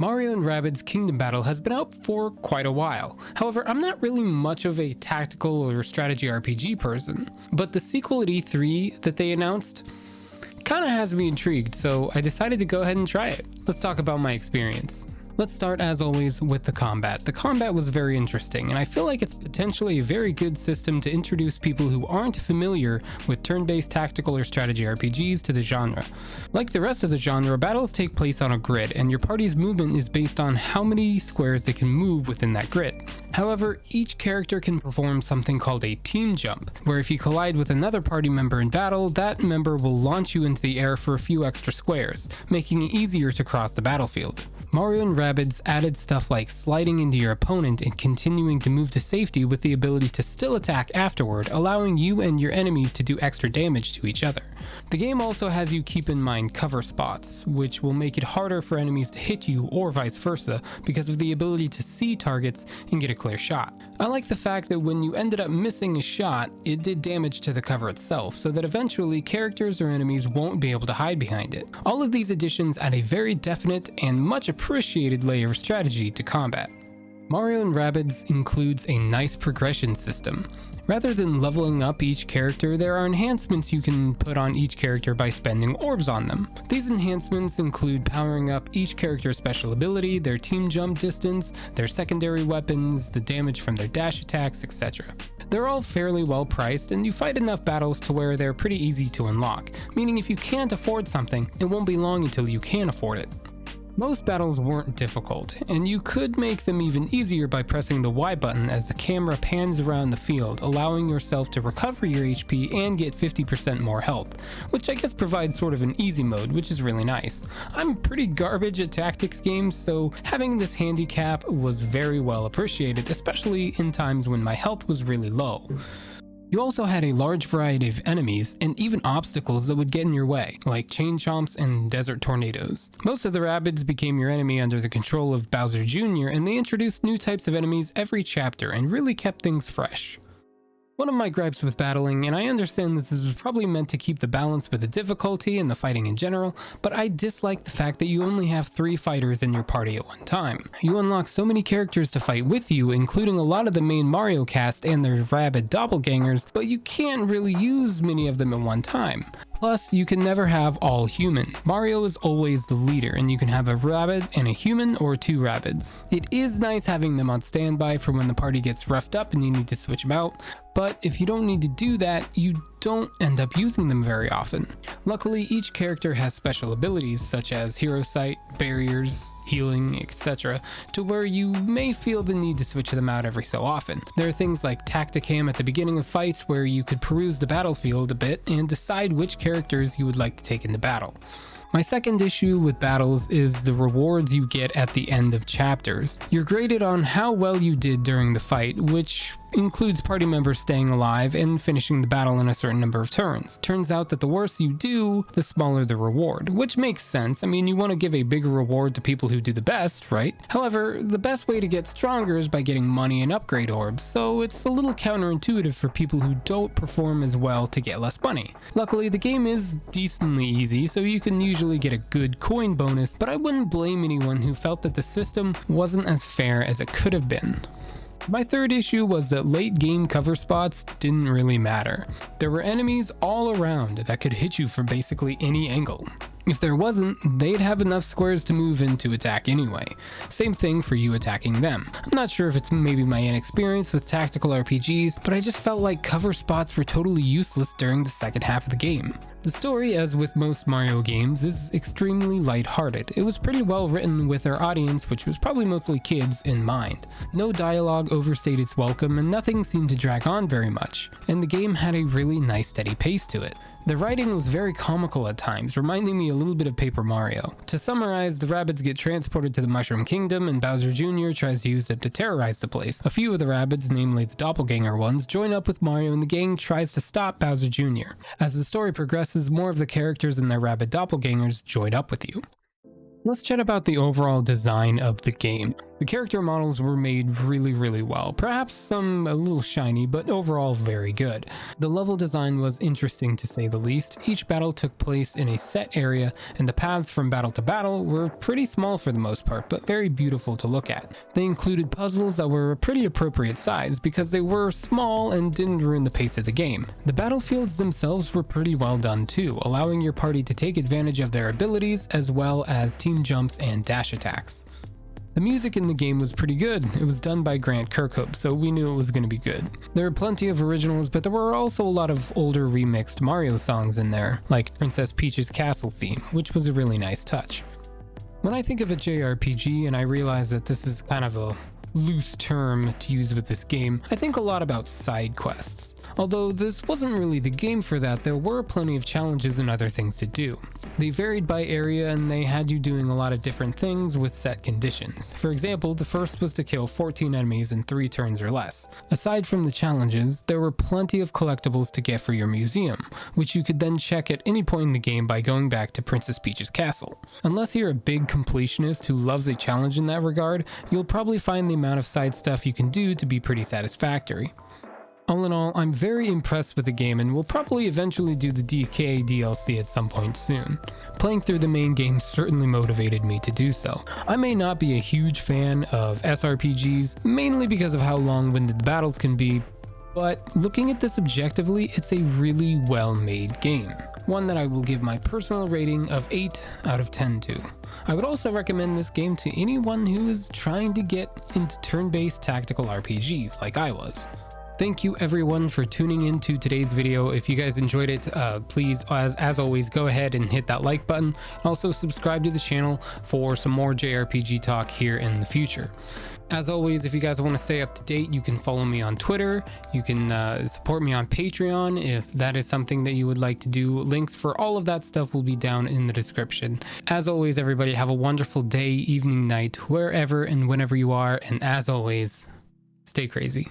Mario and Rabbids Kingdom Battle has been out for quite a while. However, I'm not really much of a tactical or strategy RPG person, but the sequel at E3 that they announced kinda has me intrigued, so I decided to go ahead and try it. Let's talk about my experience. Let's start, as always, with the combat. The combat was very interesting, and I feel like it's potentially a very good system to introduce people who aren't familiar with turn-based tactical or strategy RPGs to the genre. Like the rest of the genre, battles take place on a grid, and your party's movement is based on how many squares they can move within that grid. However, each character can perform something called a team jump, where if you collide with another party member in battle, that member will launch you into the air for a few extra squares, making it easier to cross the battlefield. Mario and Rabbids added stuff like sliding into your opponent and continuing to move to safety with the ability to still attack afterward, allowing you and your enemies to do extra damage to each other. The game also has you keep in mind cover spots, which will make it harder for enemies to hit you or vice versa because of the ability to see targets and get a clear shot. I like the fact that when you ended up missing a shot, it did damage to the cover itself, so that eventually characters or enemies won't be able to hide behind it. All of these additions add a very definite and much appreciated layer of strategy to combat. Mario and Rabbids includes a nice progression system. Rather than leveling up each character, there are enhancements you can put on each character by spending orbs on them. These enhancements include powering up each character's special ability, their team jump distance, their secondary weapons, the damage from their dash attacks, etc. They're all fairly well priced, and you fight enough battles to where they're pretty easy to unlock, meaning if you can't afford something, it won't be long until you can afford it. Most battles weren't difficult, and you could make them even easier by pressing the Y button as the camera pans around the field, allowing yourself to recover your HP and get 50% more health, which I guess provides sort of an easy mode, which is really nice. I'm pretty garbage at tactics games, so having this handicap was very well appreciated, especially in times when my health was really low. You also had a large variety of enemies and even obstacles that would get in your way, like chain chomps and desert tornadoes. Most of the Rabbids became your enemy under the control of Bowser Jr., and they introduced new types of enemies every chapter and really kept things fresh. One of my gripes with battling, and I understand this is probably meant to keep the balance with the difficulty and the fighting in general, but I dislike the fact that you only have 3 fighters in your party at one time. You unlock so many characters to fight with you, including a lot of the main Mario cast and their Rabbid doppelgangers, but you can't really use many of them at one time. Plus, you can never have all human. Mario is always the leader, and you can have a Rabbid and a human or 2 Rabbids. It is nice having them on standby for when the party gets roughed up and you need to switch them out, but if you don't need to do that, you don't end up using them very often. Luckily, each character has special abilities such as Hero Sight, barriers, healing, etc., to where you may feel the need to switch them out every so often. There are things like Tacticam at the beginning of fights where you could peruse the battlefield a bit and decide which characters you would like to take into battle. My second issue with battles is the rewards you get at the end of chapters. You're graded on how well you did during the fight, which includes party members staying alive and finishing the battle in a certain number of turns. Turns out that the worse you do, the smaller the reward, which makes sense. I mean, you want to give a bigger reward to people who do the best, right? However, the best way to get stronger is by getting money and upgrade orbs, so it's a little counterintuitive for people who don't perform as well to get less money. Luckily, the game is decently easy, so you can usually get a good coin bonus, but I wouldn't blame anyone who felt that the system wasn't as fair as it could have been. My third issue was that late game cover spots didn't really matter. There were enemies all around that could hit you from basically any angle. If there wasn't, they'd have enough squares to move in to attack anyway. Same thing for you attacking them. I'm not sure if it's maybe my inexperience with tactical RPGs, but I just felt like cover spots were totally useless during the second half of the game. The story, as with most Mario games, is extremely lighthearted. It was pretty well written with their audience, which was probably mostly kids, in mind. No dialogue overstayed its welcome, and nothing seemed to drag on very much, and the game had a really nice steady pace to it. The writing was very comical at times, reminding me a little bit of Paper Mario. To summarize, the Rabbids get transported to the Mushroom Kingdom, and Bowser Jr. tries to use them to terrorize the place. A few of the Rabbids, namely the doppelganger ones, join up with Mario, and the gang tries to stop Bowser Jr. As the story progresses, more of the characters and their Rabbid doppelgangers join up with you. Let's chat about the overall design of the game. The character models were made really well, perhaps some a little shiny, but overall very good. The level design was interesting to say the least. Each battle took place in a set area, and the paths from battle to battle were pretty small for the most part, but very beautiful to look at. They included puzzles that were a pretty appropriate size because they were small and didn't ruin the pace of the game. The battlefields themselves were pretty well done too, allowing your party to take advantage of their abilities as well as team jumps and dash attacks. The music in the game was pretty good. It was done by Grant Kirkhope, so we knew it was going to be good. There were plenty of originals, but there were also a lot of older remixed Mario songs in there, like Princess Peach's Castle theme, which was a really nice touch. When I think of a JRPG and I realize that this is kind of a loose term to use with this game, I think a lot about side quests. Although this wasn't really the game for that, there were plenty of challenges and other things to do. They varied by area and they had you doing a lot of different things with set conditions. For example, the first was to kill 14 enemies in 3 turns or less. Aside from the challenges, there were plenty of collectibles to get for your museum, which you could then check at any point in the game by going back to Princess Peach's castle. Unless you're a big completionist who loves a challenge in that regard, you'll probably find the amount of side stuff you can do to be pretty satisfactory. All in all, I'm very impressed with the game and will probably eventually do the DK DLC at some point soon. Playing through the main game certainly motivated me to do so. I may not be a huge fan of SRPGs, mainly because of how long-winded the battles can be, but looking at this objectively, it's a really well-made game. One that I will give my personal rating of 8 out of 10 to. I would also recommend this game to anyone who is trying to get into turn-based tactical RPGs like I was. Thank you everyone for tuning into today's video. If you guys enjoyed it, please, as always, go ahead and hit that like button. Also subscribe to the channel for some more JRPG talk here in the future. As always, if you guys want to stay up to date, you can follow me on Twitter. You can support me on Patreon if that is something that you would like to do. Links for all of that stuff will be down in the description. As always, everybody have a wonderful day, evening, night, wherever and whenever you are. And as always, stay crazy.